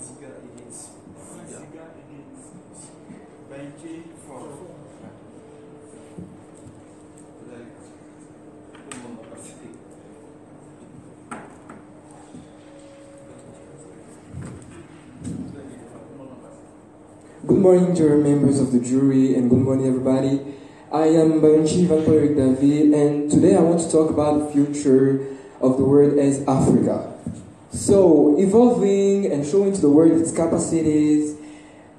Ziga against Ziga against Bahintchie for. Good morning, dear members of the jury, and good morning, everybody. I am Bahintchie David, and today I want to talk about the future of the world as Africa. So, evolving and showing to the world its capacities,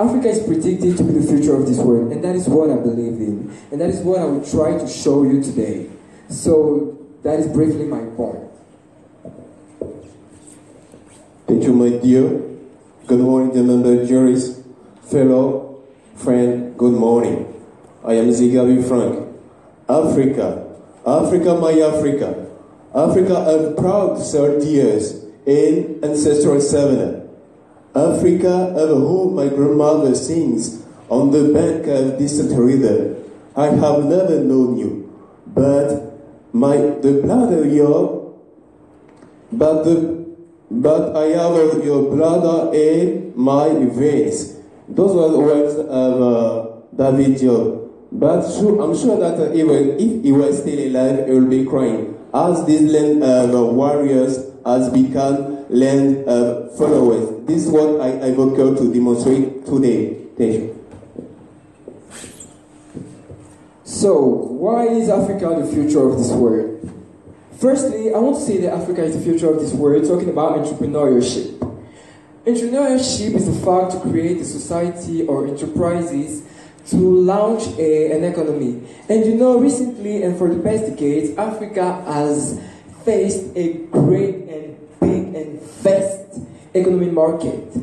Africa is predicted to be the future of this world, and that is what I believe in, and that is what I will try to show you today. So, that is briefly my point. Thank you, my dear. Good morning, the member juries. Fellow friend, good morning. I am Ziga Frank. Africa, Africa, my Africa. Africa of proud 30 years in ancestral savannah. Africa of whom my grandmother sings on the bank of distant river. I have never known you, but the blood of your, but I have your blood in my veins. Those were the words of David Job. But I'm sure that even if he was still alive, he will be crying, as this land of warriors has become land of followers. This is what I evoke to demonstrate today. Thank you. So, why is Africa the future of this world? Firstly, I want to say that Africa is the future of this world, talking about entrepreneurship. Entrepreneurship is the fact to create a society or enterprises to launch an economy. And you know, recently and for the past decades, Africa has faced a great and big and vast economic market.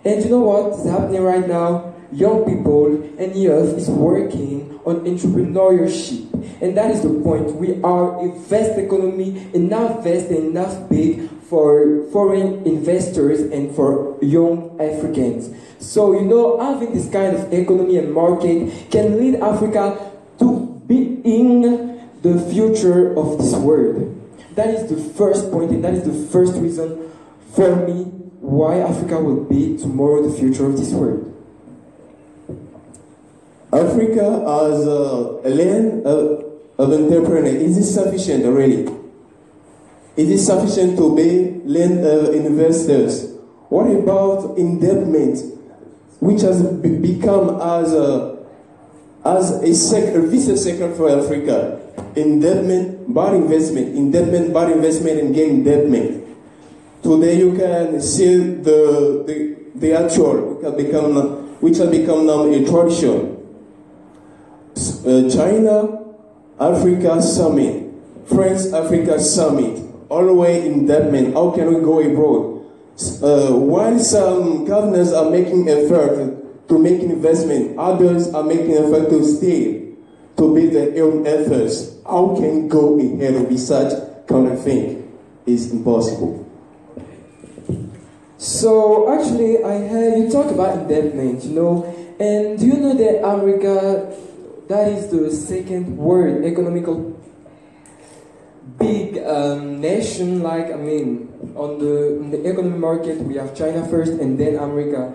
And you know what is happening right now? Young people and youth is working on entrepreneurship. And that is the point. We are a vast economy, enough vast and enough big for foreign investors and for young Africans. So, you know, having this kind of economy and market can lead Africa to being the future of this world. That is the first point, and that is the first reason for me why Africa will be tomorrow the future of this world. Africa as a land of entrepreneurs, is it sufficient already? Is it sufficient to be land of investors? What about indebtedness, which has become as a vicious circle for Africa? Indebtedness, bad investment, and gain indebtedness. Today you can see the actual, which has become now a tradition. China, Africa Summit, France, Africa Summit, always indebtedness. How can we go abroad? While some governors are making effort to make investment, others are making effort to stay, to build their own efforts. How can we go ahead with such kind of thing? It's impossible. So actually, I heard you talk about indebtedness, you know, and do you know that America, that is the second world economical big nation, like, I mean, on the economic market, we have China first and then America.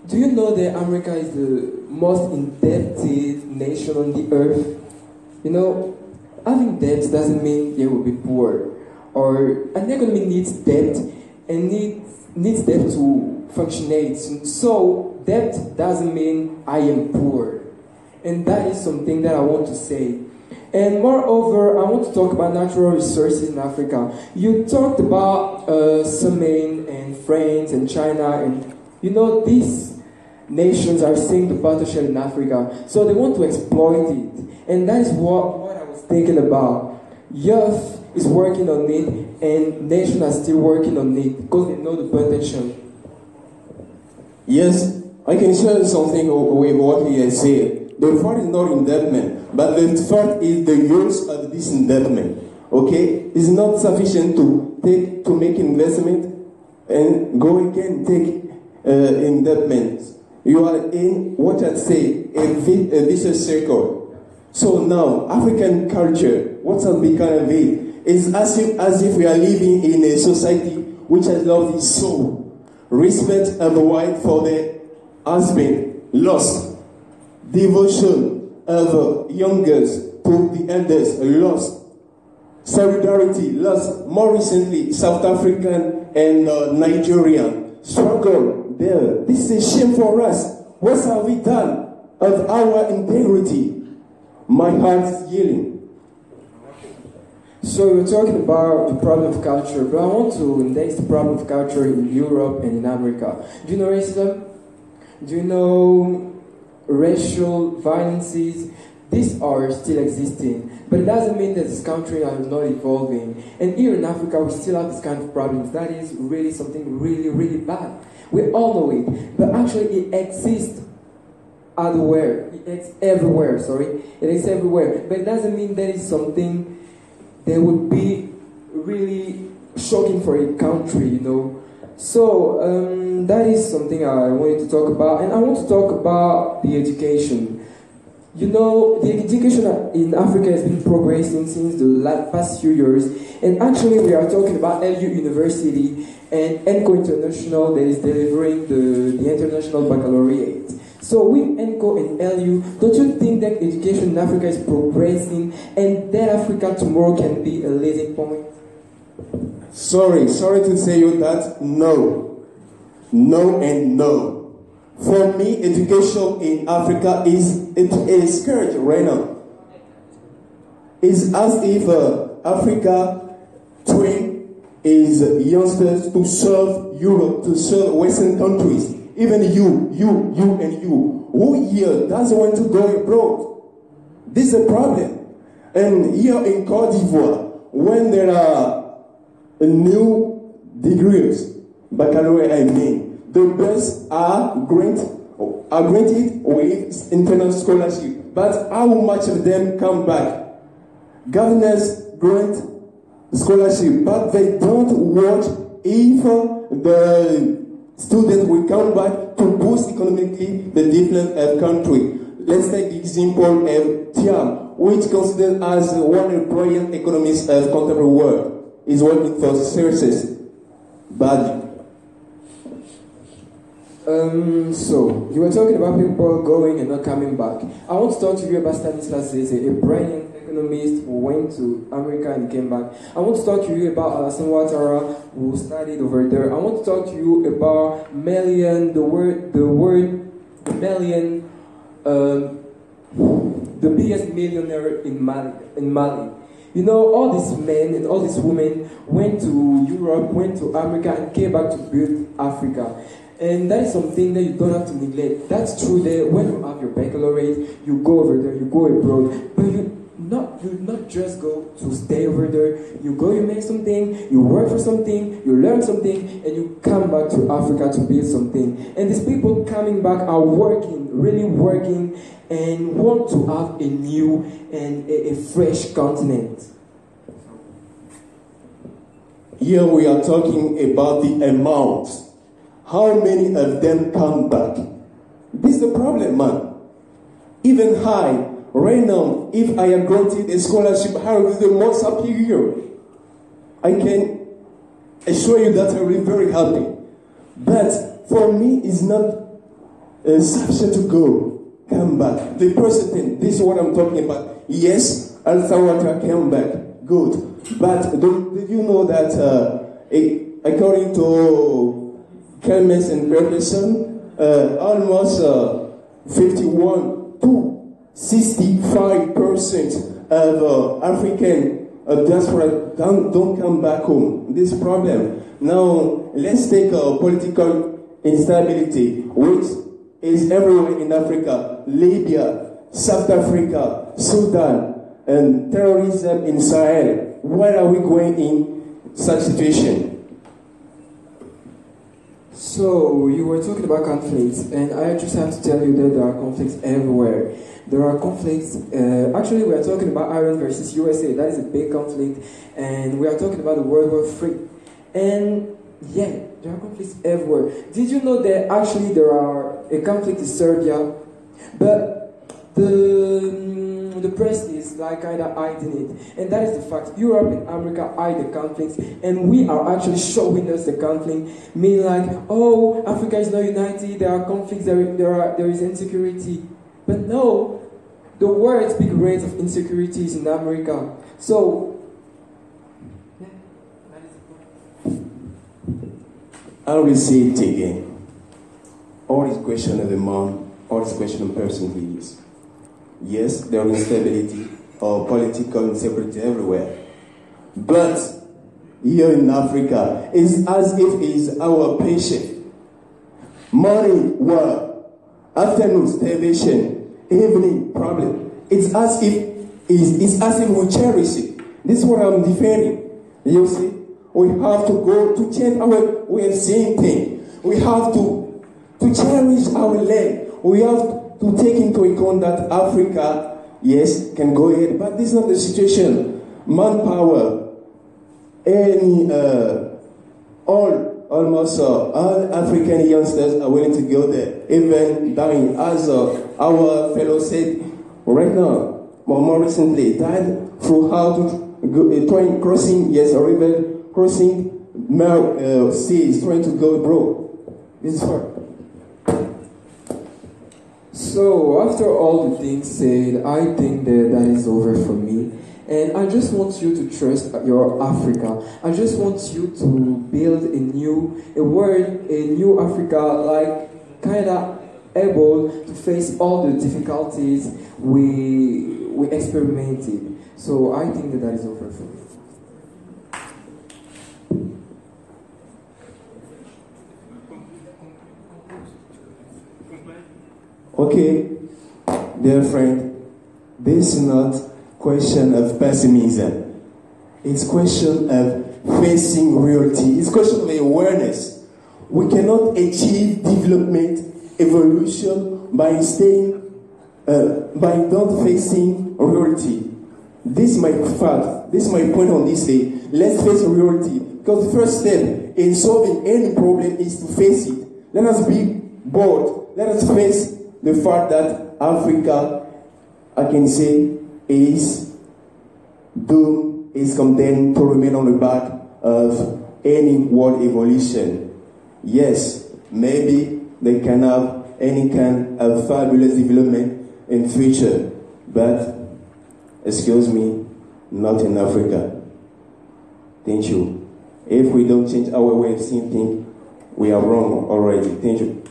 Do you know that America is the most indebted nation on the earth? You know, having debt doesn't mean you will be poor. Or an economy needs debt and needs debt to functionate. So debt doesn't mean I am poor. And that is something that I want to say. And moreover, I want to talk about natural resources in Africa. You talked about Summit and France and China, and you know, these nations are seeing the potential in Africa, so they want to exploit it. And that is what I was thinking about. Youth is working on it, and nations are still working on it because they know the potential. Yes, I can share something with what he has said. The fault is not indebtedness, but the fault is the use of this indebtedness. Okay, it's not sufficient to make investment and go again take indebtedness. You are in what I say a vicious circle. So now African culture, what has become of it, is as if we are living in a society which has lost its soul. respect of the wife for the husband, lost. Devotion of youngers to the elders, lost. Solidarity, lost. More recently, South African and Nigerian struggle there. This is a shame for us. What have we done of our integrity? My heart is healing. So you're talking about the problem of culture, but I want to index the problem of culture in Europe and in America. Do you know racism? Do you know racial violences? These are still existing, but it doesn't mean that this country are not evolving. And here in Africa, we still have this kind of problems. That is really something really, really bad. We all know it, but actually it exists everywhere. It's everywhere, sorry. It is everywhere, but it doesn't mean that it's something that would be really shocking for a country, you know. So that is something I wanted to talk about, and I want to talk about the education. You know, the education in Africa has been progressing since the past few years, and actually we are talking about LU University and ENCO International that is delivering the International Baccalaureate. So with ENCO and LU, don't you think that education in Africa is progressing and that Africa tomorrow can be a leading point? Sorry to say you that, no. No and no. For me, education in Africa is scared right now. It's as if Africa train is youngsters to serve Europe, to serve Western countries. Even you. Who here doesn't want to go abroad? This is a problem. And here in Cote d'Ivoire, when there are new degrees, baccalaureate I mean, the best are granted with international scholarship. But how much of them come back? Governors grant scholarship, but they don't watch if the students will come back to boost economically the different country. Let's take the example of Thiam, which considered as one of the brilliant economists of contemporary world, is working for services. But so, you were talking about people going and not coming back. I want to talk to you about Stanislas Zeze, a brilliant economist who went to America and came back. I want to talk to you about Alassane Ouattara, who studied over there. I want to talk to you about Melian, the biggest millionaire in Mali. You know, all these men and all these women went to Europe, went to America, and came back to build Africa. And that is something that you don't have to neglect. That's true that when you have your baccalaureate, you go over there, you go abroad, but you not just go to stay over there. You go, you make something, you work for something, you learn something, and you come back to Africa to build something. And these people coming back are working, really working, and want to have a new and a fresh continent. Here we are talking about the amount. How many of them come back? This is the problem, man. Even high, right now, if I am granted a scholarship, I will be the most happy here. I can assure you that I will be very happy. But for me, it's not sufficient to come back. The person, this is what I'm talking about. Yes, Alassane Ouattara came back, good. But did you know that according to Kelmes and Ferguson, almost 51 to 65% of African diaspora don't come back home. This problem. Now, let's take political instability, which is everywhere in Africa. Libya, South Africa, Sudan, and terrorism in Sahel. Where are we going in such situation? So, you were talking about conflicts, and I just have to tell you that there are conflicts everywhere. There are conflicts, actually we are talking about Iran versus USA, that is a big conflict, and we are talking about the World War III. And yeah, there are conflicts everywhere. Did you know that actually there are a conflict in Serbia, but the the press is like kind of hiding it. And that is the fact. Europe and America hide the conflicts, and we are actually showing us the conflict, meaning like, oh, Africa is not united, there are conflicts, there is insecurity. But no, the world's big rate of insecurity is in America. So, yeah, that is the point. I will say it again. All is question of the man, all is question of person he is. Yes, there is instability or political instability everywhere. But here in Africa, it's as if it's our patient. Morning work, afternoon starvation, evening problem. It's as if we cherish it. This is what I'm defending. You see, we have to go to change our way of seeing things. We have to cherish our land. We have to take into account that Africa, yes, can go ahead, but this is not the situation. Manpower, almost all African youngsters are willing to go there, even dying, as our fellow said right now, more recently, died through how to go, trying crossing, yes, or even crossing seas, trying to go abroad. This is hard. So, after all the things said, I think that is over for me. And I just want you to trust your Africa. I just want you to build a new Africa, like kind of able to face all the difficulties we experimented. So I think that is over for me. Okay, dear friend, this is not question of pessimism. It's question of facing reality. It's question of awareness. We cannot achieve development, evolution by not facing reality. This is my fact. This is my point on this day. Let's face reality. Because the first step in solving any problem is to face it. Let us be bold. Let us face the fact that Africa, I can say, is doomed, is condemned to remain on the back of any world evolution. Yes, maybe they can have any kind of fabulous development in future, but, excuse me, not in Africa. Thank you. If we don't change our way of seeing things, we are wrong already. Thank you.